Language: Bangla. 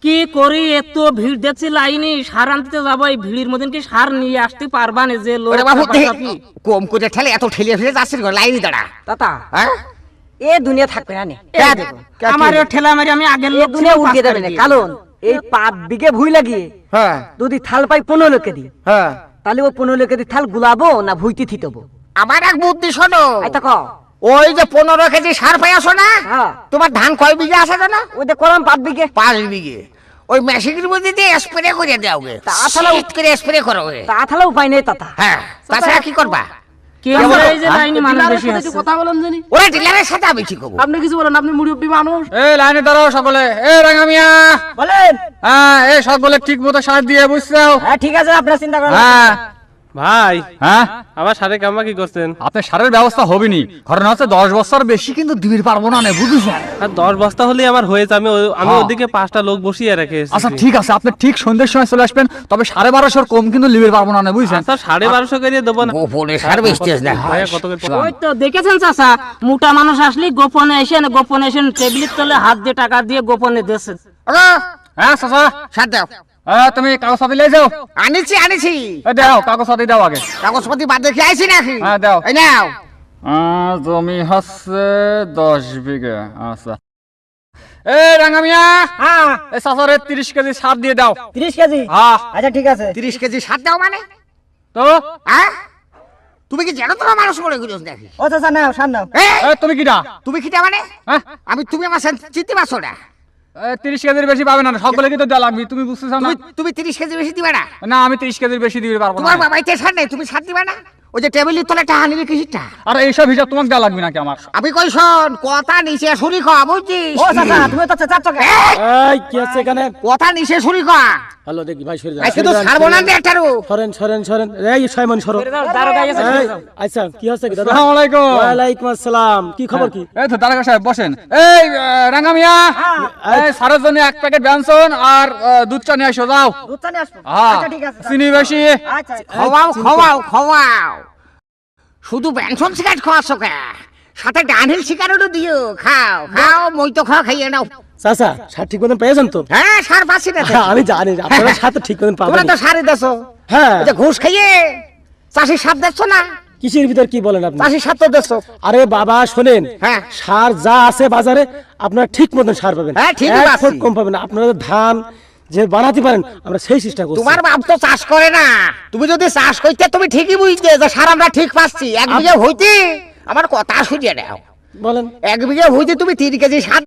কি করি, এত ভিড় দেখছি লাইনে, সার আনতে যাবো, এই ভিড়ের মধ্যে কি সার নিয়ে আসতে পারবা না? যে লোক কম করে ঠেলে এত ঠেলিয়ে ফেলে যাচ্ছিস লাইনে দাঁড়া তাতা হ্যাঁ এ দুনিয়া থাকবে না নে আমার ঠেলা মারি আমি আগের এ লোক দুনিয়া উঠে যাবে না। কারণ এই 5 বিঘে ভুই লাগিয়ে হ্যাঁ যদি থাল পাই 15 লোকে দি, হ্যাঁ তাহলে ও 15 লোকে দি থাল গুলাবো না ভুইতে থিতবো? আমার এক বুদ্ধি শোনো, এই তো ক ওই যে 15 কেজি সার পাই আসো না, হ্যাঁ তোমার ধান কয় বিঘে আছে জানো? ওই যে করলাম 5 বিঘে। 5 বিঘে। ওই মেশিনের মধ্যে দিয়ে স্প্রে করে দাও গে, তাছাড়া শীত করে স্প্রে করো গে। তা থালা উপায় নেই তাতা। হ্যাঁ তাছাড়া কি করবা? কি আমরা এই যে লাইনে মানুষ বেশি আছে, কথা বলেন জানি ওরা ডিলারের সাথে আমি কি করবো? আপনি কিছু বলেন, আপনি মুরব্বী মানুষ। এই লাইনে দাঁড়াও সকলে। এই রাঙা মিয়া, বলেন। হ্যাঁ এই সকলে ঠিক মতো সার দিয়ে বুঝছো? হ্যাঁ ঠিক আছে, আপনার চিন্তা করেন না। হ্যাঁ ভাই হ্যাঁ আবার সারে কামা কি করছেন? আপনার সারের ব্যবস্থা হবেনি, ঘটনা হচ্ছে 10 বছর বেশি কিন্তু দিবির পারবো না, বুঝেছেন? আর 10 বস্তা হলেই আমার হয়েছে। আমি হ্যাঁ। ওদিকে 5টা লোক বসিয়ে রেখে এসেছি। আচ্ছা ঠিক আছে, আপনি ঠিক সন্ধ্যের সময় চলে আসবেন, তবে 1250 কম কিন্তু লিবির পারবো না, বুঝছেন? আচ্ছা 1250 করে দেবো না। গোপনে সার বেচতেছ না। ভাইয়া কত করে ওই তো দেখেছেন চাচা, মোটা মানুষ আসলে গোপনে এসে টেবিলের তলে হাত দিয়ে টাকা দিয়ে গোপনে দেশে। হ্যাঁ চাচা, সার দাও। তুমি কাগজ পাতি লে যাও। আনিছি আনিছি, এই দাও কাগজ পাতি দাও আগে। কাগজপাতি বাদ দেখে আইছি নাকি? হ্যাঁ দাও। এই নাও। জমি হচ্ছে 10 বিঘা। আচ্ছা এই রাঙা মিয়া, হ্যাঁ এই চাচারে 30 কেজি সার দিয়ে দাও। 30 কেজি। হ্যাঁ আচ্ছা ঠিক আছে। 30 কেজি সার দাও মানে? তো হ্যাঁ তুমি কি জানো তোমার মানুষ মনে করিস নাকি? ও চাচা নাও, সার নাও। তুমি কিটা? তুমি খিটা মানে? হ্যাঁ আমি তুমি আমার চিনতে পারছো না? 30 কেজির বেশি পাবে না, সকলে কিন্তু দেওয়া লাগবে, তুমি বুঝতেছো না? তুমি 30 কেজি বেশি দিবে না? না আমি 30 কেজির বেশি দিতে পারবো না। তোমার বাবাইতে সার নেই, তুমি সার দিবে না? ওই যে টেবিলের তলে টাকা নিবি কিসিটা? আর এইসব হিসাব তোমাকে দেওয়া লাগবে নাকি আমার? আমি কই শোন, কথা নিচে শুনি খা, বুঝছিস? ও চাচা তুমি তো চাচা এই কি আছে এখানে? কথা নিচে শুনি খা। হ্যালো দেখি ভাই, সরে আজকে তো ছাড়বো না একটারও। সরেন সরেন সরেন। এই সাইমন সরো। দারোগা এসে এই, আচ্ছা কি হচ্ছে কি দাদা? আসসালামু আলাইকুম। ওয়ালাইকুম আসসালাম। কি খবর কি? এই তো দারোগা সাহেব বসেন। এই রাঙা মিয়া, এই সারের জন্য 1 প্যাকেট ব্যঞ্জন আর দুধ চা নিয়ে এসো যাও। দুধ চা নিয়ে আসবো। হ্যাঁ আচ্ছা ঠিক আছে। চিনি বেশি। আচ্ছা খাওয়াও খাওয়াও খাওয়াও, শুধু বেনসন সিগারেট খাওয়াচ্ছ কে? সাথে ডানহিল সিগারেটও দিও। খাও খাও, মই তো খাইয়ে নাও। চাচা সার ঠিক মতন পেয়েছেন তো? হ্যাঁ সার পাচ্ছি না তো। আমি জানি আপনারা সার তো ঠিক মতন তোমরা পাবেন। তো সারই দেছো, হ্যাঁ ওই যে ঘুষ খাইয়ে চাষির সাপ দেখছো না? কিসের ভিতর কি বলেন আপনি? চাষির সাপ তো দেখছো। আরে বাবা শোনেন, হ্যাঁ। সার যা আছে বাজারে আপনারা ঠিক মতন সার পাবেন। হ্যাঁ, ঠিকই এক পাচ্ছি। ফুট কম পাবেন। আপনারা ধান যে বানাতে পারেন আমরা সেই চেষ্টা করছি। তোমার বাপ তো চাষ করে না, তুমি যদি চাষ করতে তুমি ঠিকই বুঝতে যে সার আমরা ঠিক পাচ্ছি। 1 বিঘা হইতে আমার কথা শুনিয়ে নাও, বলেন। 1 বিঘা হইতে তুমি 3 কেজি সার